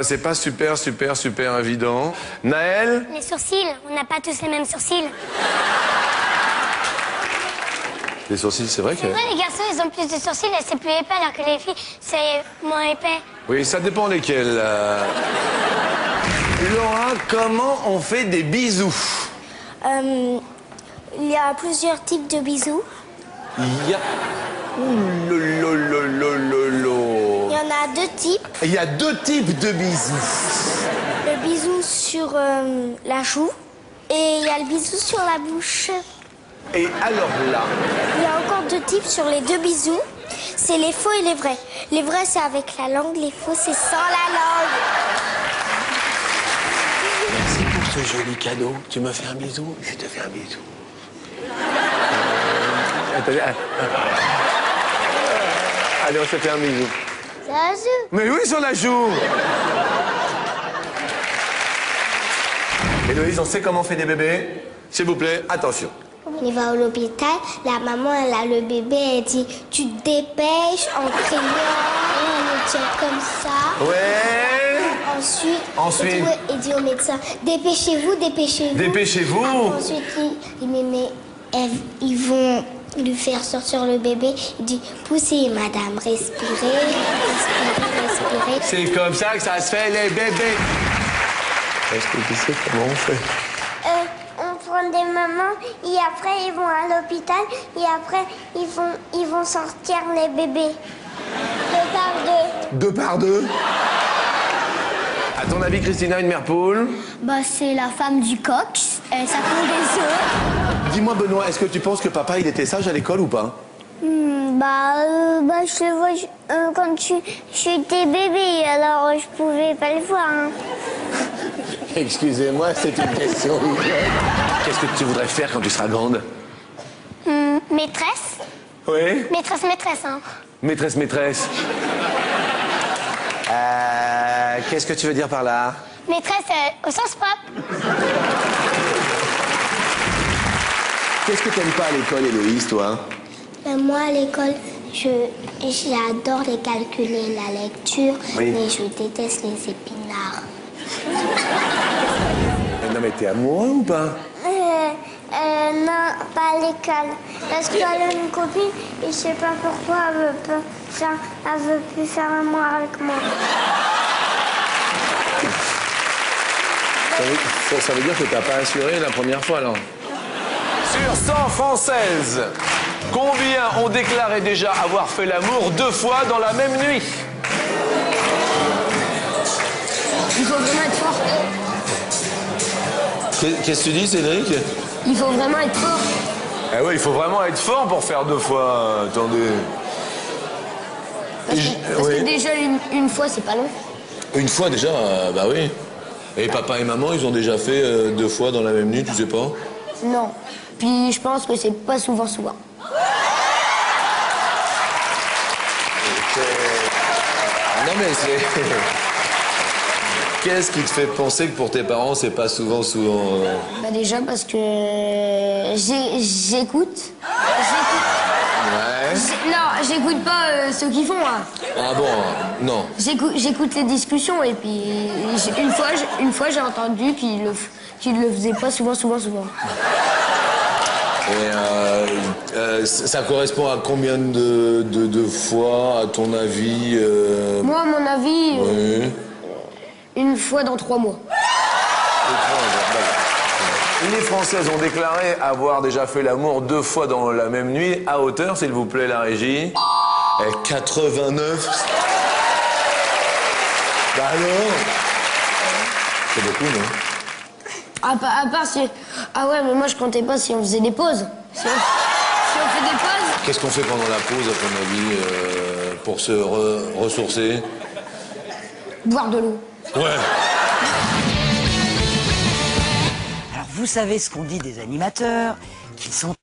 c'est pas super évident. Naël? Les sourcils, on n'a pas tous les mêmes sourcils. Les sourcils, c'est vrai que... Ouais, les garçons, ils ont plus de sourcils et c'est plus épais, alors que les filles, c'est moins épais. Oui, ça dépend lesquels. Laura, comment on fait des bisous? Il y a plusieurs types de bisous. Il y a... Ouh, Il y en a deux types. Il y a deux types de bisous. Le bisou sur la joue et il y a le bisou sur la bouche. Et alors là... Il y a encore deux types sur les deux bisous. C'est les faux et les vrais. Les vrais, c'est avec la langue. Les faux, c'est sans la langue. Merci pour ce joli cadeau. Tu me fais un bisou? Je te fais un bisou. Allez, on se fait un bisou. C'est la joue. Mais oui, sur la joue. Héloïse, on sait comment on fait des bébés? S'il vous plaît, attention. On va à l'hôpital, la maman, elle a le bébé, elle dit « Tu te dépêches en criant, on le tient comme ça. » Ouais. Ensuite, il dit au médecin « Dépêchez-vous, dépêchez-vous. » Dépêchez-vous. Ensuite, il dit « Mais ils vont lui faire sortir le bébé. » Il dit « Poussez, madame, respirez, respirez. » C'est comme ça que ça se fait, les bébés. Est-ce que tu sais comment on fait? On prend des mamans et après ils vont à l'hôpital et après ils vont sortir les bébés. Deux par deux. Deux par deux? À ton avis, Christina, une mère poule? Bah c'est la femme du coq, ça pond des œufs. Dis-moi, Benoît, est-ce que tu penses que papa, il était sage à l'école ou pas? Je le vois quand j'étais bébé, alors je pouvais pas le voir. Hein. Excusez-moi, c'est une question. Qu'est-ce que tu voudrais faire quand tu seras grande? Maîtresse. Oui? Maîtresse, hein. Maîtresse. Qu'est-ce que tu veux dire par là? Maîtresse au sens propre. Qu'est-ce que t'aimes pas à l'école, Héloïse, toi? Moi, à l'école, j'adore les calculs et la lecture, oui. Mais je déteste les épinards. Non, mais t'es amoureux ou pas? Non, pas à l'école. Parce qu'elle a une copine et je sais pas pourquoi elle veut plus faire l'amour avec moi. Ça veut dire que t'as pas assuré la première fois, alors? Sur 100 Françaises, combien ont déclaré déjà avoir fait l'amour 2 fois dans la même nuit? Il faut vraiment être fort. Qu'est-ce que tu dis, Cédric? Il faut vraiment être fort. Eh oui, il faut vraiment être fort pour faire 2 fois. Attendez. Parce que déjà, une fois, c'est pas long. Une fois déjà, bah oui. Et papa et maman, ils ont déjà fait 2 fois dans la même nuit, tu sais pas? Non. Puis je pense que c'est pas souvent. Non mais c'est... Qu'est-ce qui te fait penser que pour tes parents, c'est pas souvent Bah déjà parce que j'écoute. Ouais. Non, j'écoute pas ce qu'ils font, hein. Ah bon? Non. J'écoute les discussions et puis une fois j'ai entendu qu'ils le faisaient pas souvent. Et ça correspond à combien de fois, à ton avis Moi, à mon avis, oui. Une fois dans 3 mois. Les Françaises ont déclaré avoir déjà fait l'amour 2 fois dans la même nuit. À hauteur, s'il vous plaît, la régie. Et 89. Bah alors? C'est beaucoup, non? À part si... Ah ouais, mais moi je comptais pas si on faisait des pauses. Si on fait des pauses... Qu'est-ce qu'on fait pendant la pause, à ton avis, pour se ressourcer? Boire de l'eau. Ouais. Alors vous savez ce qu'on dit des animateurs, qu'ils sont